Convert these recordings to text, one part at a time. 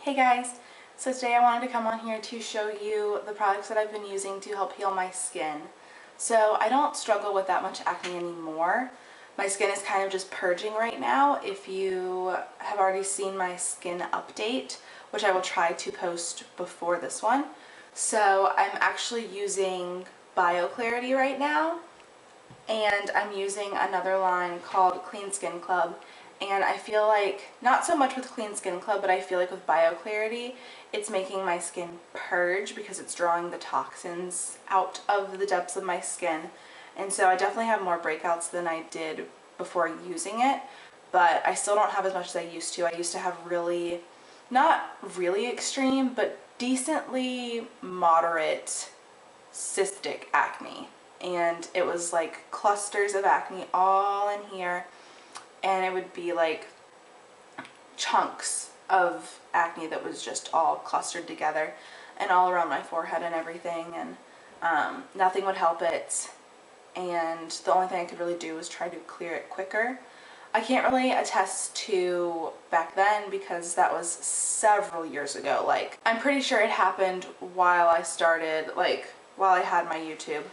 Hey guys, so today I wanted to come on here to show you the products that I've been using to help heal my skin. So I don't struggle with that much acne anymore. My skin is kind of just purging right now. If you have already seen my skin update, which I will try to post before this one. So I'm actually using BioClarity right now, and I'm using another line called Clean Skin Club. And I feel like, not so much with Clean Skin Club, but I feel like with BioClarity, it's making my skin purge because it's drawing the toxins out of the depths of my skin. And so I definitely have more breakouts than I did before using it, but I still don't have as much as I used to. I used to have really, not really extreme, but decently moderate cystic acne. And it was like clusters of acne all in here, and it would be like chunks of acne that was just all clustered together and all around my forehead and everything, and nothing would help it, and the only thing I could really do was try to clear it quicker. I can't really attest to back then because that was several years ago. Like, I'm pretty sure it happened while I started, like while I had my YouTube,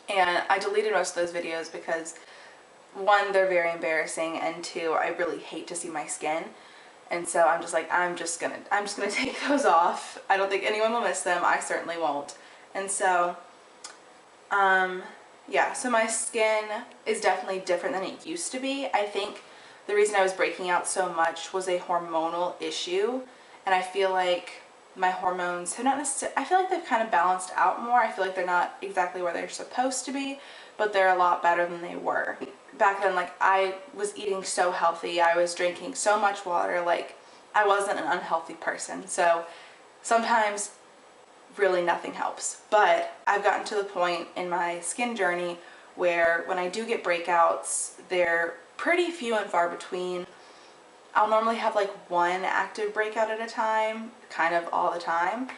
and I deleted most of those videos because one, they're very embarrassing, and two, I really hate to see my skin. And so I'm just like, I'm just gonna take those off. I don't think anyone will miss them. I certainly won't. And so yeah, so my skin is definitely different than it used to be. I think the reason I was breaking out so much was a hormonal issue, and I feel like my hormones have not necessarily, I feel like they've kind of balanced out more. I feel like they're not exactly where they're supposed to be, but they're a lot better than they were. Back then, like, I was eating so healthy, I was drinking so much water, like, I wasn't an unhealthy person. So sometimes really nothing helps. But I've gotten to the point in my skin journey where when I do get breakouts, they're pretty few and far between. I'll normally have like one active breakout at a time, kind of all the time,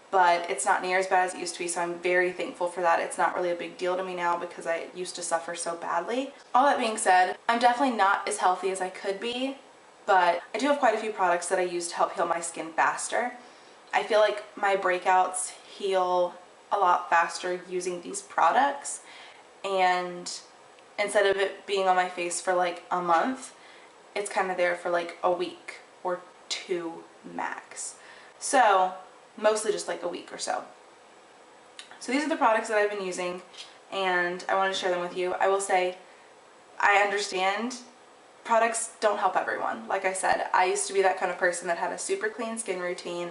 but it's not near as bad as it used to be, so I'm very thankful for that. It's not really a big deal to me now because I used to suffer so badly. All that being said, I'm definitely not as healthy as I could be, but I do have quite a few products that I use to help heal my skin faster. I feel like my breakouts heal a lot faster using these products, and instead of it being on my face for like a month, it's kind of there for like a week or two max. So mostly just like a week or so. So these are the products that I've been using, and I wanted to share them with you. I will say, I understand products don't help everyone. Like I said, I used to be that kind of person that had a super clean skin routine.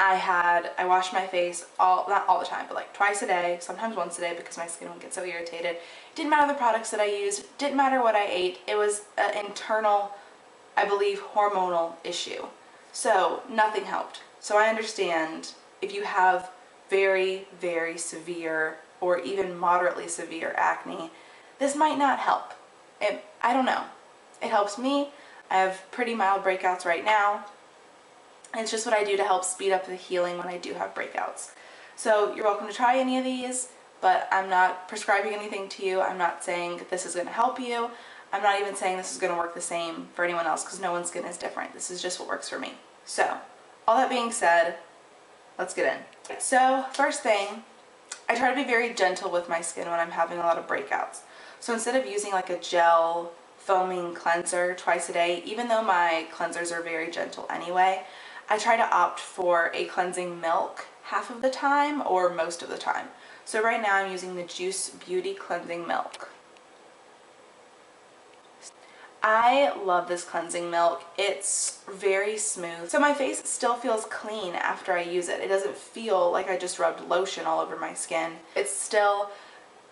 I washed my face not all the time, but like twice a day, sometimes once a day, because my skin would get so irritated. Didn't matter the products that I used, didn't matter what I ate. It was an internal, I believe, hormonal issue. So nothing helped. So I understand if you have very, very severe or even moderately severe acne, this might not help. I don't know. It helps me. I have pretty mild breakouts right now. It's just what I do to help speed up the healing when I do have breakouts. So you're welcome to try any of these, but I'm not prescribing anything to you. I'm not saying this is going to help you. I'm not even saying this is going to work the same for anyone else, because no one's skin is different. This is just what works for me. So all that being said, let's get in. So first thing, I try to be very gentle with my skin when I'm having a lot of breakouts. So instead of using like a gel foaming cleanser twice a day, even though my cleansers are very gentle anyway, I try to opt for a cleansing milk half of the time or most of the time. So right now I'm using the Juice Beauty Cleansing Milk. I love this cleansing milk. It's very smooth. So my face still feels clean after I use it. It doesn't feel like I just rubbed lotion all over my skin. It still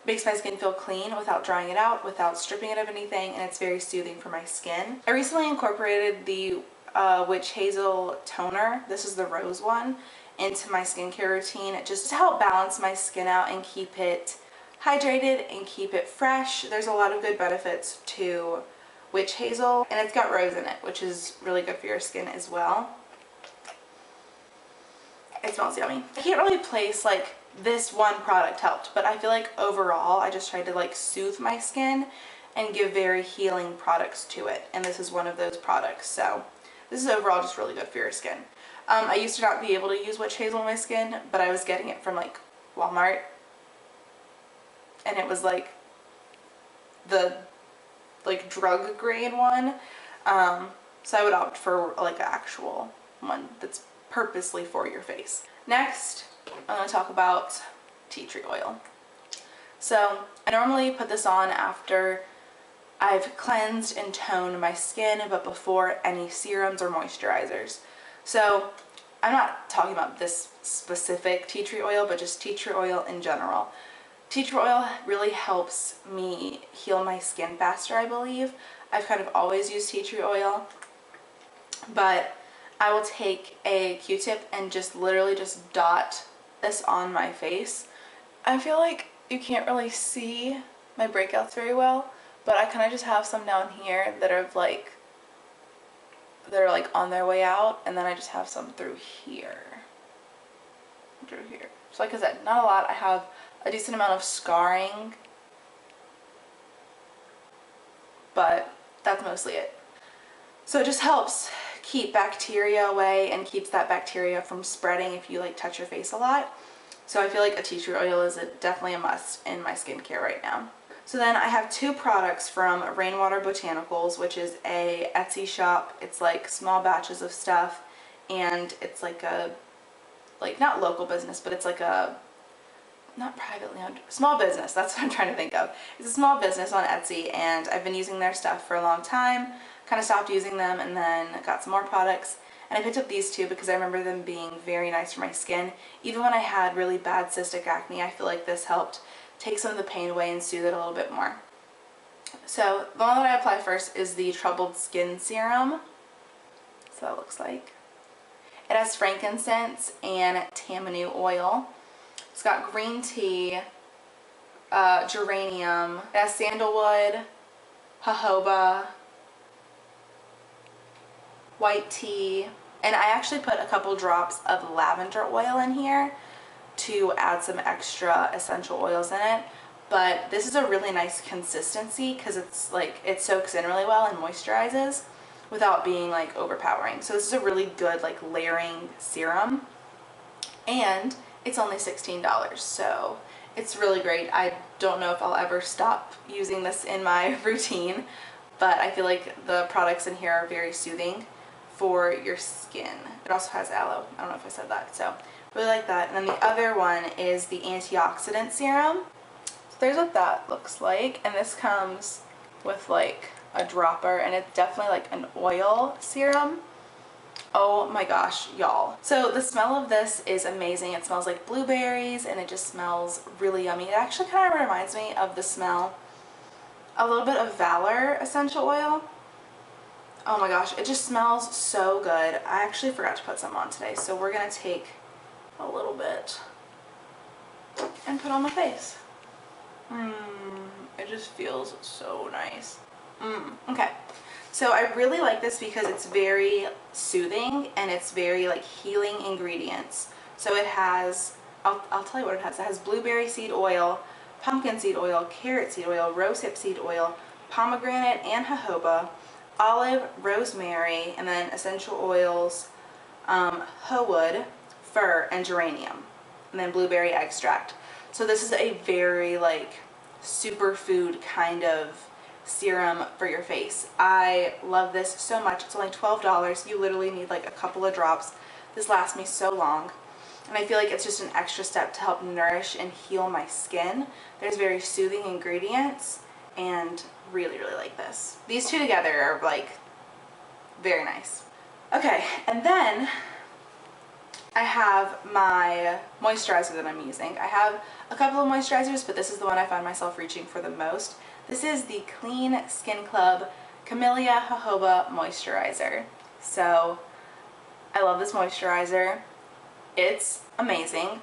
makes my skin feel clean without drying it out, without stripping it of anything, and it's very soothing for my skin. I recently incorporated the Witch Hazel toner, this is the rose one, into my skincare routine, just to help balance my skin out and keep it hydrated and keep it fresh. There's a lot of good benefits to Witch Hazel, and it's got rose in it, which is really good for your skin as well. It smells yummy. I can't really place like this one product helped, but I feel like overall I just tried to like soothe my skin and give very healing products to it, and this is one of those products. So This is overall just really good for your skin. I used to not be able to use witch hazel on my skin, but I was getting it from like Walmart, and it was like the like drug grade one. So I would opt for like an actual one that's purposely for your face. Next, I'm going to talk about tea tree oil. So I normally put this on after I've cleansed and toned my skin, but before any serums or moisturizers. So I'm not talking about this specific tea tree oil, but just tea tree oil in general. Tea tree oil really helps me heal my skin faster, I believe. I've kind of always used tea tree oil, but I will take a Q-tip and just literally just dot this on my face. I feel like you can't really see my breakouts very well, but I kind of just have some down here that are like on their way out, and then I just have some through here. So like I said, not a lot. I have a decent amount of scarring, but that's mostly it. So it just helps keep bacteria away and keeps that bacteria from spreading if you like touch your face a lot. So I feel like a tea tree oil is definitely a must in my skincare right now. So then I have two products from Rainwater Botanicals, which is a Etsy shop. It's like small batches of stuff, and it's like a, like not local business, but it's like a, not privately owned, small business, that's what I'm trying to think of. It's a small business on Etsy, and I've been using their stuff for a long time, kind of stopped using them, and then got some more products. And I picked up these two because I remember them being very nice for my skin. Even when I had really bad cystic acne, I feel like this helped take some of the pain away and soothe it a little bit more. So the one that I apply first is the Troubled Skin Serum. So that looks like. It has frankincense and tamanu oil. It's got green tea, geranium, it has sandalwood, jojoba, white tea, and I actually put a couple drops of lavender oil in here to add some extra essential oils in it. But this is a really nice consistency because it's like, it soaks in really well and moisturizes without being like overpowering. So this is a really good like layering serum, and it's only $16, so it's really great. I don't know if I'll ever stop using this in my routine, but I feel like the products in here are very soothing for your skin. It also has aloe. I don't know if I said that, so really like that. And then the other one is the antioxidant serum. So there's what that looks like, and this comes with like a dropper, and it's definitely like an oil serum. Oh my gosh, y'all. So the smell of this is amazing. It smells like blueberries, and it just smells really yummy. It actually kind of reminds me of the smell, a little bit of Valor essential oil. Oh my gosh, it just smells so good. I actually forgot to put some on today, so we're gonna take a little bit and put on my face. It just feels so nice. Okay. So I really like this because it's very soothing and it's very like healing ingredients. So it has, I'll tell you what it has. It has blueberry seed oil, pumpkin seed oil, carrot seed oil, rosehip seed oil, pomegranate and jojoba, olive, rosemary, and then essential oils, howood, fir, and geranium, and then blueberry extract. So this is a very like superfood kind of serum for your face. I love this so much. It's only $12. You literally need like a couple of drops. This lasts me so long, and I feel like it's just an extra step to help nourish and heal my skin. There's very soothing ingredients, and really like this. These two together are like very nice. Okay, and then I have my moisturizer that I'm using. I have a couple of moisturizers, but this is the one I find myself reaching for the most. This is the Clean Skin Club Camellia Jojoba Moisturizer. So I love this moisturizer. It's amazing.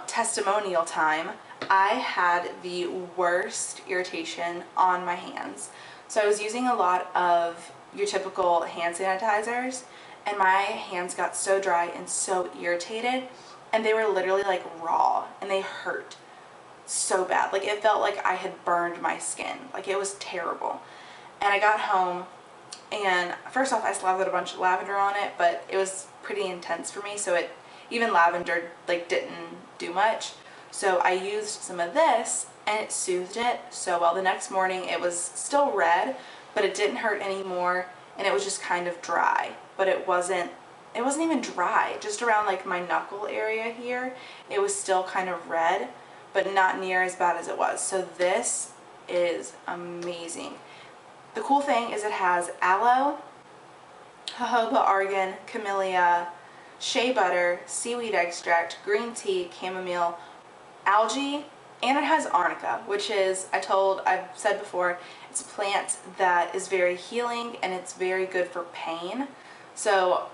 Testimonial time. I had the worst irritation on my hands. So I was using a lot of your typical hand sanitizers, and my hands got so dry and so irritated, and they were literally like raw, and they hurt so bad. Like it felt like I had burned my skin. Like it was terrible. And I got home And first off, I slathered a bunch of lavender on it, but it was pretty intense for me, so it, even lavender like didn't do much. So I used some of this and it soothed it so well. The next morning it was still red, but it didn't hurt anymore, and it was just kind of dry. But it wasn't even dry, just around like my knuckle area here. It was still kind of red, but not near as bad as it was. So this is amazing. The cool thing is it has aloe, jojoba, argan, camellia, shea butter, seaweed extract, green tea, chamomile, algae, and it has arnica, which is, I've said before, it's a plant that is very healing and it's very good for pain. So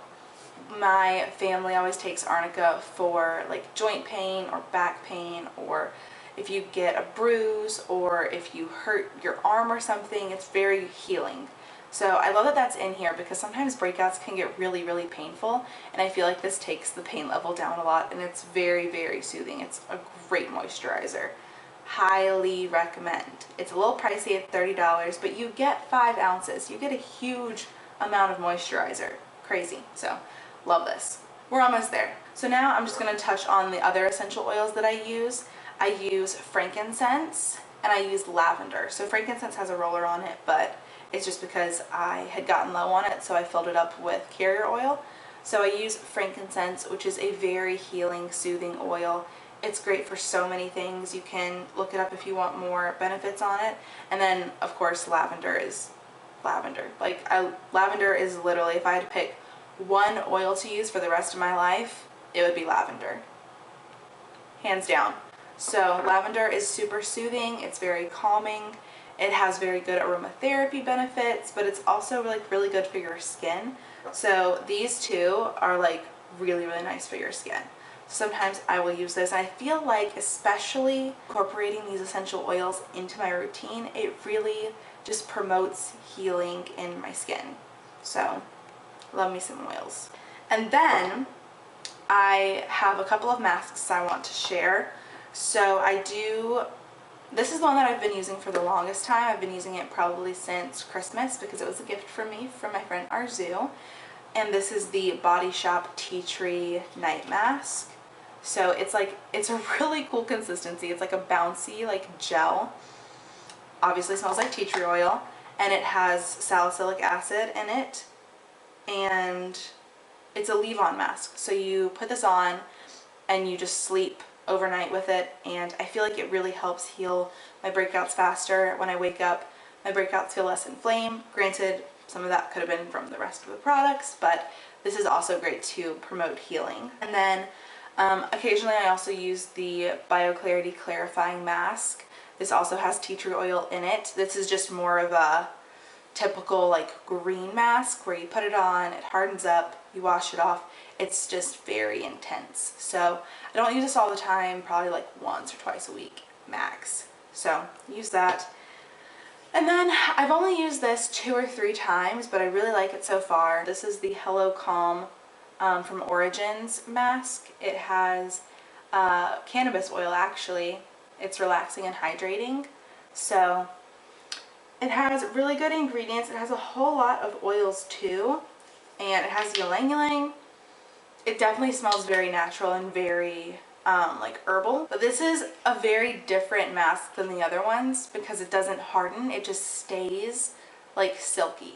my family always takes arnica for like joint pain or back pain, or if you get a bruise or if you hurt your arm or something. It's very healing. So I love that that's in here, because sometimes breakouts can get really, really painful, and I feel like this takes the pain level down a lot, and it's very, very soothing. It's a great moisturizer. Highly recommend. It's a little pricey at $30, but you get 5 ounces. You get a huge amount of moisturizer. Crazy. So love this. We're almost there. So now I'm just going to touch on the other essential oils that I use. I use frankincense and I use lavender. So frankincense has a roller on it, but it's just because I had gotten low on it, so I filled it up with carrier oil. So I use frankincense, which is a very healing, soothing oil. It's great for so many things. You can look it up if you want more benefits on it. And then, of course, lavender is lavender. Lavender is literally, if I had to pick one oil to use for the rest of my life, it would be lavender. Hands down. So lavender is super soothing. It's very calming. It has very good aromatherapy benefits, but it's also like really good for your skin. So these two are like really, really nice for your skin. Sometimes I will use this. I feel like, especially incorporating these essential oils into my routine, it really just promotes healing in my skin. So love me some oils. And then I have a couple of masks I want to share. So this is the one that I've been using for the longest time. I've been using it probably since Christmas, because it was a gift from me from my friend Arzu. And this is the Body Shop Tea Tree Night Mask. So it's a really cool consistency. It's like a bouncy like gel. Obviously smells like tea tree oil, and it has salicylic acid in it, and it's a leave-on mask. So you put this on and you just sleep overnight with it, and I feel like it really helps heal my breakouts faster. When I wake up, my breakouts feel less inflamed. Granted, some of that could have been from the rest of the products, but this is also great to promote healing. And then occasionally I also use the BioClarity Clarifying Mask. This also has tea tree oil in it. This is just more of a typical like green mask where you put it on, it hardens up, you wash it off. It's just very intense. So I don't use this all the time, probably like once or twice a week max. So use that. And then I've only used this 2 or 3 times, but I really like it so far. This is the Hello Calm from Origins mask. It has cannabis oil actually. It's relaxing and hydrating. So it has really good ingredients. It has a whole lot of oils too. And it has ylang ylang. It definitely smells very natural and very like herbal. But this is a very different mask than the other ones because it doesn't harden. It just stays like silky.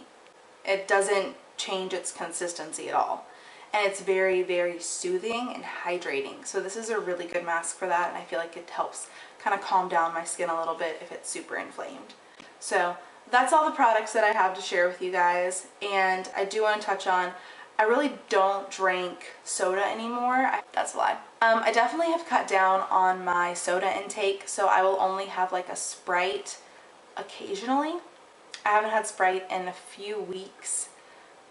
It doesn't change its consistency at all. And it's very, very soothing and hydrating. So this is a really good mask for that, and I feel like it helps kind of calm down my skin a little bit if it's super inflamed. So that's all the products that I have to share with you guys. And I do want to touch on, I really don't drink soda anymore. That's a lie. I definitely have cut down on my soda intake, so I will only have like a Sprite occasionally. I haven't had Sprite in a few weeks,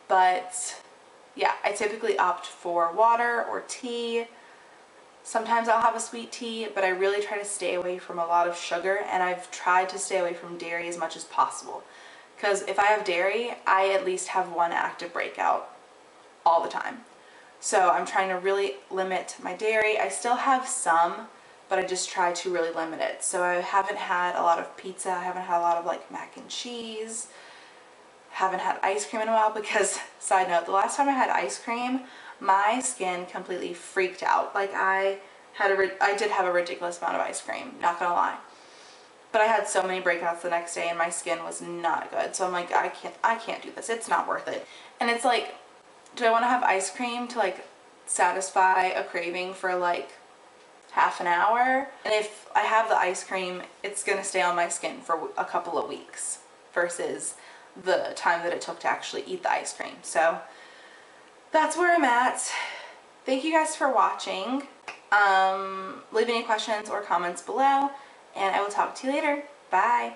but yeah, I typically opt for water or tea. Sometimes I'll have a sweet tea, but I really try to stay away from a lot of sugar, and I've tried to stay away from dairy as much as possible. Because if I have dairy, I at least have one active breakout all the time. So I'm trying to really limit my dairy. I still have some, but I just try to really limit it. So I haven't had a lot of pizza. I haven't had a lot of like mac and cheese. haven't had ice cream in a while because, side note, the last time I had ice cream, my skin completely freaked out. Like I did have a ridiculous amount of ice cream, not gonna lie. But I had so many breakouts the next day and my skin was not good. So I'm like, I can't do this. It's not worth it. And it's like, do I want to have ice cream to like satisfy a craving for like half an hour? And if I have the ice cream, it's gonna stay on my skin for a couple of weeks versus the time that it took to actually eat the ice cream. So that's where I'm at. Thank you guys for watching. Leave any questions or comments below, and I will talk to you later. Bye.